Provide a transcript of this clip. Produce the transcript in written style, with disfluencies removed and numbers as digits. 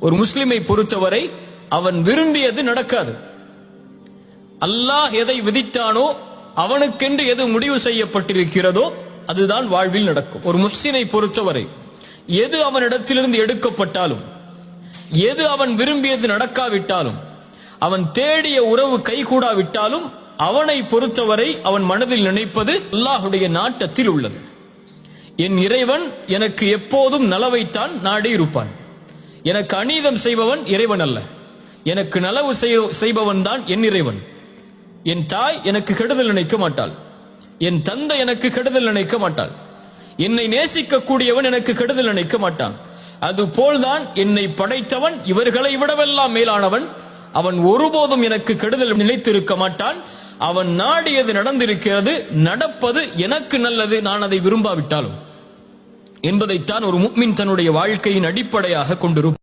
ஒரு முஸ்லிமை பொறுத்தவரை அவன் விரும்பியது நடக்காது. அல்லாஹ் எதை விதித்தானோ அவனுக்கென்று எது முடிவு செய்யப்பட்டிருக்கிறதோ அதுதான் வாழ்வில் நடக்கும். ஒரு முஸ்லிமை பொறுத்தவரை எது அவனிடத்திலிருந்து எடுக்கப்பட்டாலும், எது அவன் விரும்பியது நடக்காவிட்டாலும், அவன் தேடிய உறவு கைகூடாவிட்டாலும், அவனை பொறுத்தவரை அவன் மனதில் நினைப்பது அல்லாஹுடைய நாட்டத்தில் உள்ளது. என் இறைவன் எனக்கு எப்போதும் நலவைத்தான் நாடி இருப்பான். எனக்கு அநீதம் செய்பவன் இறைவன் அல்ல, எனக்கு நலவு செய்பவன் தான் என் இறைவன். என் தாய் எனக்கு கெடுதல் நினைக்க மாட்டாள், என் தந்தை எனக்கு கெடுதல் நினைக்க மாட்டாள், என்னை நேசிக்க கூடியவன் எனக்கு கெடுதல் நினைக்க மாட்டான். அதுபோல்தான் என்னை படைத்தவன் இவர்களை விடவெல்லாம் மேலானவன். அவன் ஒருபோதும் எனக்கு கெடுதல் நினைத்திருக்க மாட்டான். அவன் நாடியது நடந்திருக்கிறது, நடப்பது எனக்கு நல்லது, நான் அதை விரும்பாவிட்டாலும் என்பதைத்தான் ஒரு முஃமின் தன்னுடைய வாழ்க்கையின் அடிப்படையாக கொண்டிருப்பான்.